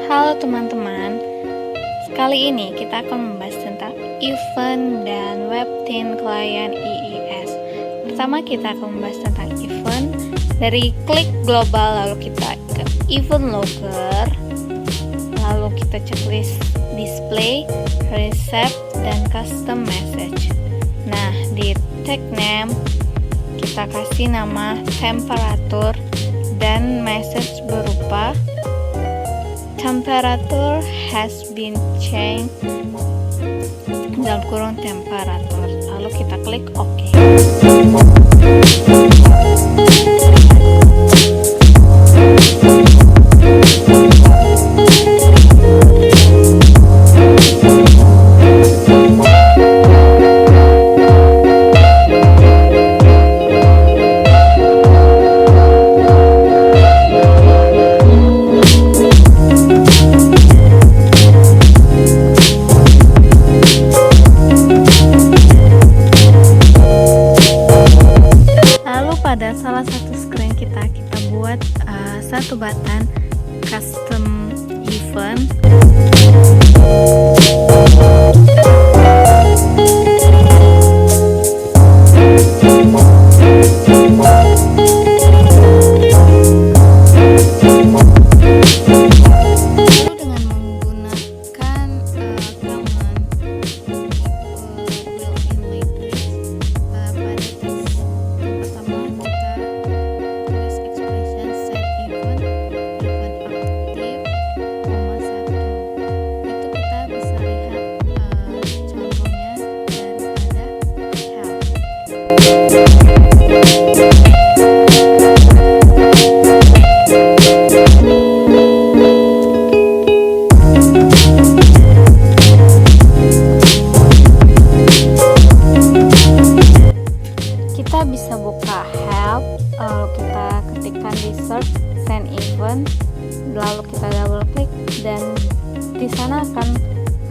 Halo teman-teman, kali ini kita akan membahas tentang event dan web theme klien IIS. Pertama kita akan membahas tentang event. Dari klik global lalu kita ke event logger, lalu kita checklist display, recept, dan custom message. Nah, di tag name kita kasih nama temperatur dan message berupa temperature has been changed dalam kurung temperatur, lalu kita klik OK. Pada salah satu screen kita buat satu button custom event. Kita bisa buka help, lalu kita ketikkan di search send event, lalu kita double klik dan di sana akan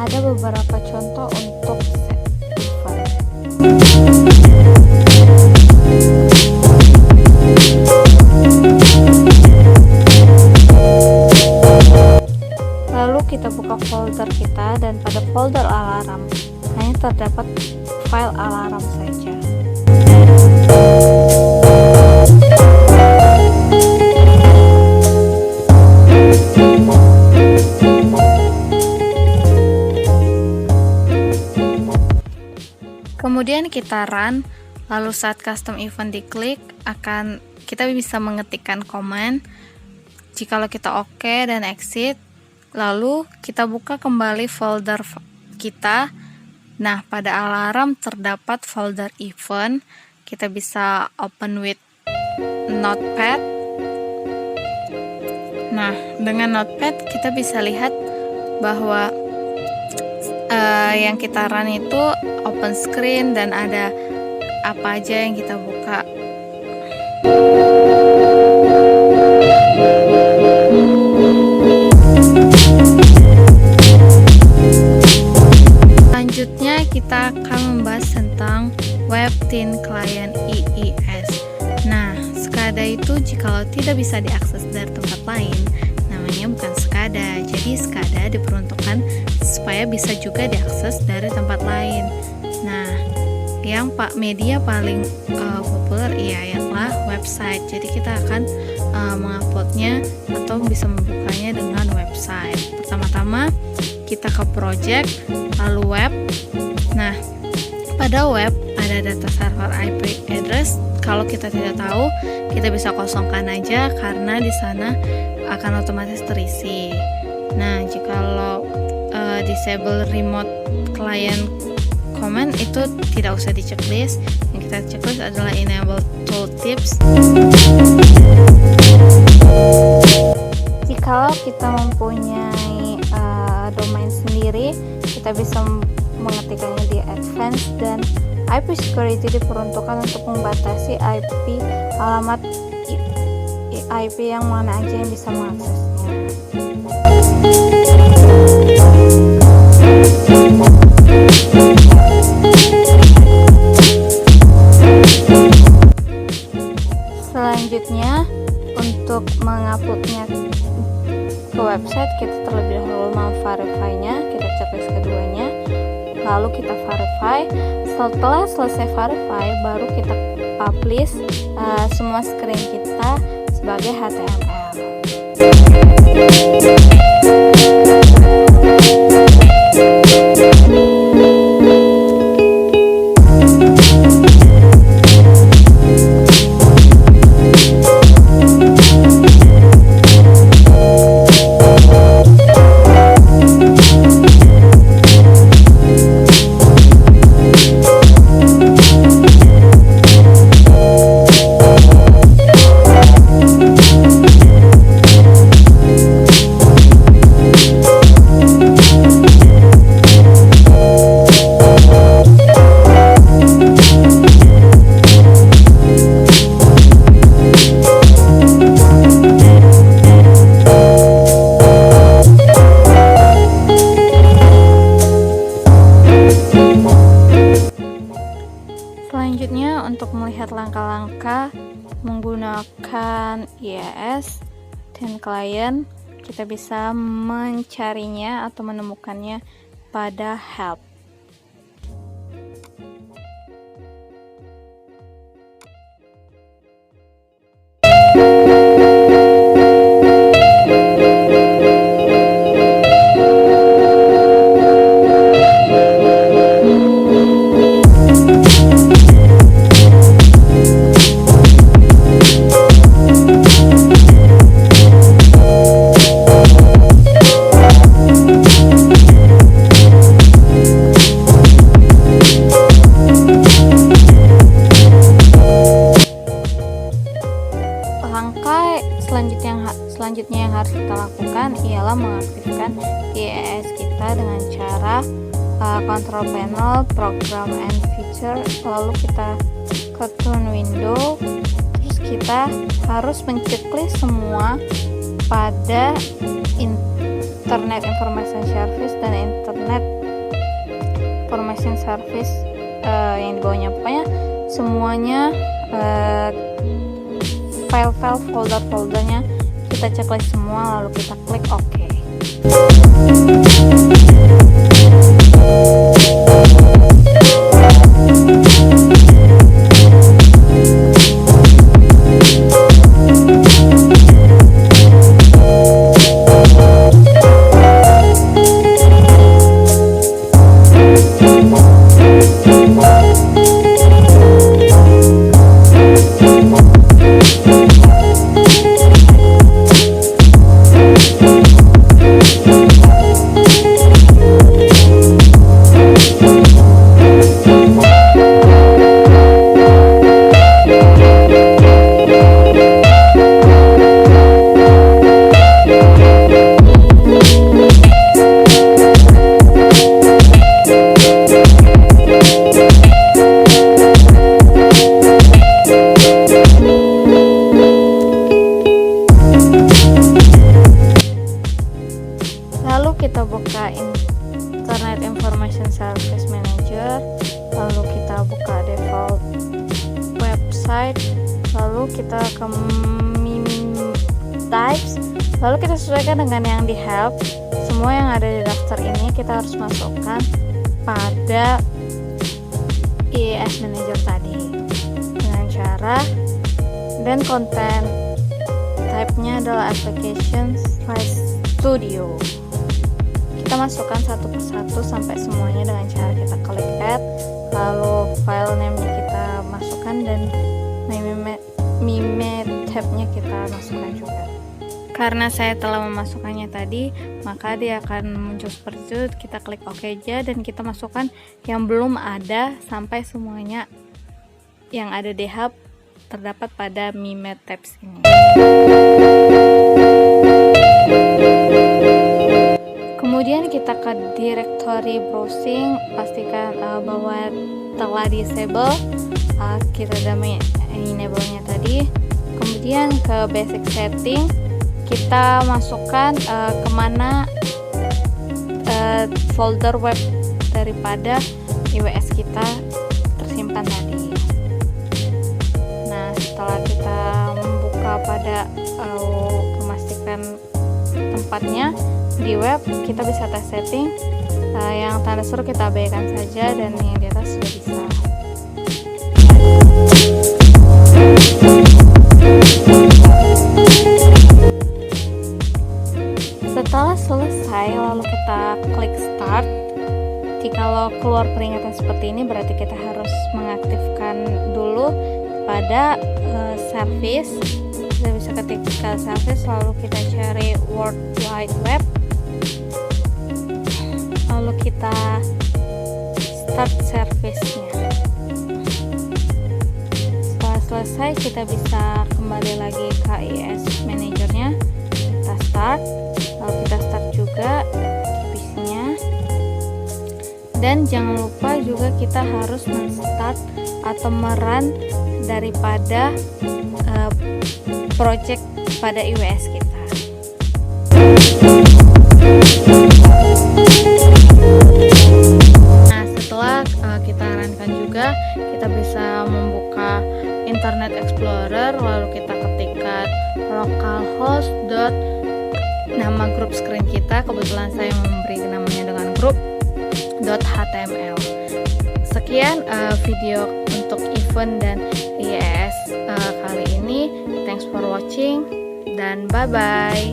ada beberapa contoh untuk set event. Lalu kita buka folder kita dan pada folder alarm hanya terdapat file alarm saja. Kemudian kita run, lalu saat custom event diklik kita bisa mengetikkan command. Jikalau kita OK dan exit, lalu kita buka kembali folder kita. Nah, pada alarm terdapat folder event. Kita bisa open with notepad. Nah, dengan notepad kita bisa lihat bahwa yang kita run itu open screen dan ada apa aja yang kita buka. Selanjutnya kita akan membahas tentang web theme klien IIS. Nah, SCADA itu jikalau tidak bisa diakses dari tempat lain, namanya bukan SCADA. Jadi SCADA diperuntukkan supaya bisa juga diakses dari tempat lain. Nah, yang media paling populer ialah website. Jadi kita akan menguploadnya atau bisa membukanya dengan website. Pertama-tama kita ke project, lalu web. Nah, pada web ada data server IP address. Kalau kita tidak tahu, kita bisa kosongkan aja karena di sana akan otomatis terisi. Nah, jikalau disable remote client command itu tidak usah di checklist. Yang kita checklist adalah enable tooltips. Jikalau kita mempunyai domain sendiri, kita bisa mengetikkannya di advanced, dan IP security diperuntukkan untuk membatasi IP alamat IP yang mana aja yang bisa mengaksesnya. Selanjutnya untuk menguploadnya ke web website, kita terlebih dahulu memverify-nya. Kita checklist keduanya, lalu kita verify. Setelah selesai verify, baru kita publish semua screen kita sebagai HTML. Selanjutnya, untuk melihat langkah-langkah menggunakan IIS dan klien, kita bisa mencarinya atau menemukannya pada help. Langkah selanjutnya yang harus kita lakukan ialah mengaktifkan IIS kita dengan cara control panel, program and feature, lalu kita ke turn window, terus kita harus menceklis semua pada Internet Information Service dan Internet Information Service yang di bawahnya. Pokoknya semuanya file-file, folder-foldernya kita checklist semua, lalu kita klik OK. Lalu kita buka Internet Information Service Manager, lalu kita buka default website, lalu kita ke types, lalu kita sesuaikan dengan yang di help. Semua yang ada di daftar ini kita harus masukkan pada IIS Manager tadi dengan cara, dan konten type-nya adalah application/studio. Kita masukkan satu persatu sampai semuanya dengan cara kita klik add, lalu file name-nya kita masukkan dan mime tab-nya kita masukkan juga. Karena saya telah memasukkannya tadi, maka dia akan muncul seperti itu. Kita klik OK aja dan kita masukkan yang belum ada sampai semuanya yang ada di hub terdapat pada mime tabs ini. Kemudian kita ke directory browsing, pastikan bahwa telah disable, kita sudah enable-nya tadi. Kemudian ke basic setting, kita masukkan kemana folder web daripada IIS kita tersimpan tadi. Nah, setelah kita membuka pada memastikan tempatnya di web, kita bisa tes setting. Yang tanda seru kita abaikan saja, dan yang di atas sudah bisa. Setelah selesai, lalu kita klik start. Jikalau keluar peringatan seperti ini, berarti kita harus mengaktifkan dulu pada service. Kita bisa ketikkan service, lalu kita cari World Wide Web, lalu kita start service-nya. Setelah selesai, kita bisa kembali lagi ke IIS Manager-nya, kita start, lalu kita start juga PC-nya. Dan jangan lupa juga kita harus men-start atau merun daripada project pada IWS kita. Nah, setelah kita runkan juga, kita bisa membuka Internet Explorer, lalu kita ketikkan localhost. Nama grup screen kita, kebetulan saya memberi namanya dengan grup .html. Sekian video untuk event dan IIS kali ini. Thanks for watching dan bye bye.